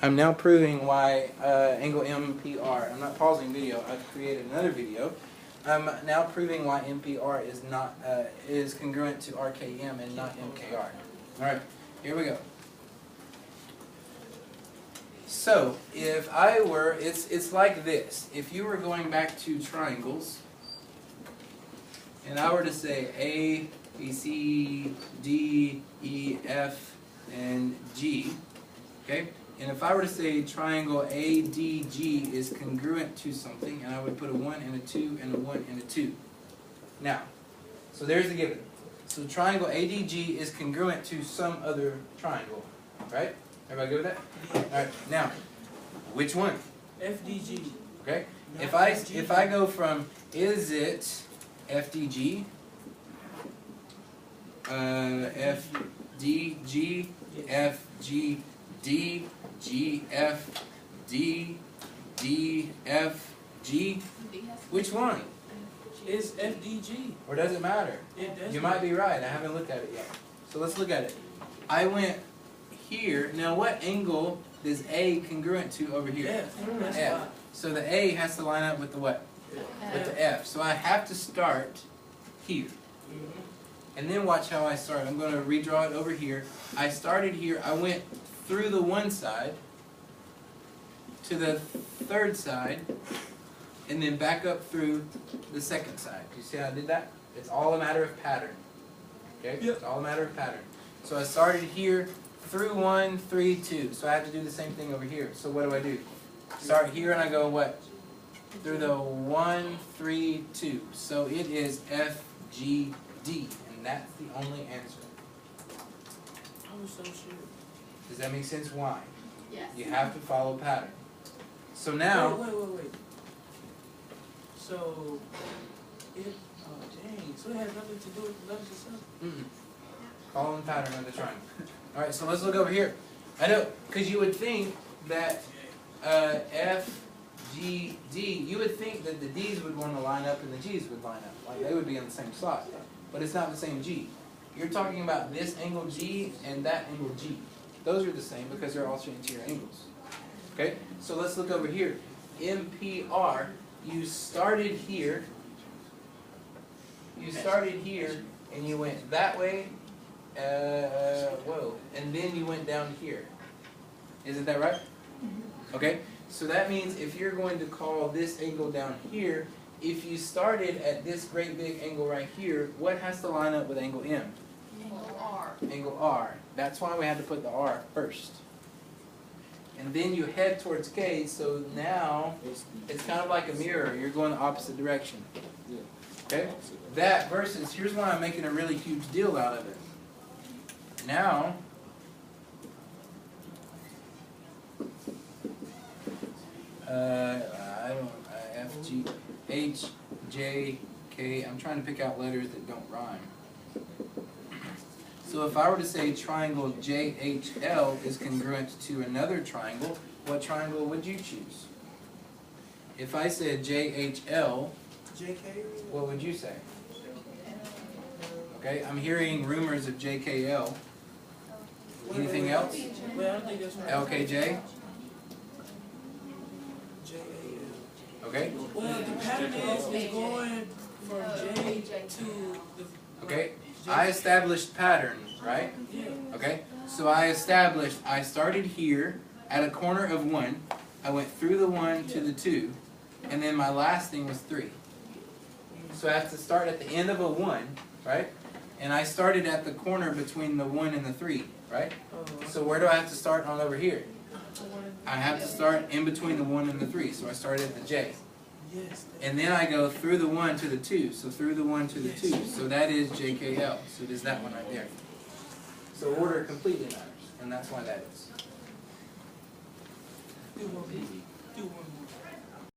I'm now proving why angle MPR. I'm not pausing video. I've created another video. I'm now proving why MPR is not is congruent to RKM and not MKR. All right, here we go. So if I were, it's like this. If you were going back to triangles, and I were to say A, B, C, D, E, F, and G, okay? And if I were to say triangle ADG is congruent to something, and I would put a 1 and a 2 and a 1 and a 2. Now, so there's the given. So triangle ADG is congruent to some other triangle, right? Everybody good with that? All right. Now, which one? FDG. Okay. If I go from is it FDG, FDG, FGD, GFD, DFG, which one? It's FDG. Or does it matter? It does. You might be right. I haven't looked at it yet. So let's look at it. I went here. Now what angle is A congruent to over here? F. That's F. why. So the A has to line up with the what? With the F. So I have to start here. And then watch how I start. I'm going to redraw it over here. I started here. I went through the one side to the third side and then back up through the second side. Do you see how I did that? It's all a matter of pattern. Okay? Yep. It's all a matter of pattern. So I started here through 1, 3, 2. So I have to do the same thing over here. So what do? Start here and I go what? Through the 1, 3, 2. So it is FGD. And that's the only answer. I was so sure. Does that make sense? Why? Yes. You have to follow pattern. So now, Wait. So, it, oh dang, so it has nothing to do with the letters itself? following pattern of the triangle. All right, so let's look over here. I know, because you would think that F, G, D, you would think that the D's would want to line up and the G's would line up. Like they would be on the same slot. But it's not the same G. You're talking about this angle G and that angle G. Those are the same because they're also interior angles. Okay, so let's look over here. MPR, you started here. You started here and you went that way. And then you went down here. Isn't that right? Okay, so that means if you're going to call this angle down here, if you started at this great big angle right here, what has to line up with angle M? Angle R. Angle R. That's why we had to put the R first. And then you head towards K, so now it's kind of like a mirror. You're going the opposite direction. Okay? That versus, here's why I'm making a really huge deal out of it. Now, F, G, H, J, K. I'm trying to pick out letters that don't rhyme. So if I were to say triangle JHL is congruent to another triangle, what triangle would you choose? If I said JHL, JK? what would you say? Okay, I'm hearing rumors of JKL. Anything else? Wait, I don't think that's right. LKJ? JAL. Okay. Well, the pattern is going from J to the... Okay. I established pattern, right? Yeah. Okay. So I started here at a corner of 1. I went through the 1 to the 2. And then my last thing was 3. So I have to start at the end of a 1, right? And I started at the corner between the 1 and the 3, right? So where do I have to start on over here? I have to start in between the 1 and the 3. So I started at the J. Yes. And then I go through the 1 to the 2. So through the 1 to the 2. So that is JKL. So there's that one right there. So order completely matters. And that's why that is. Do one.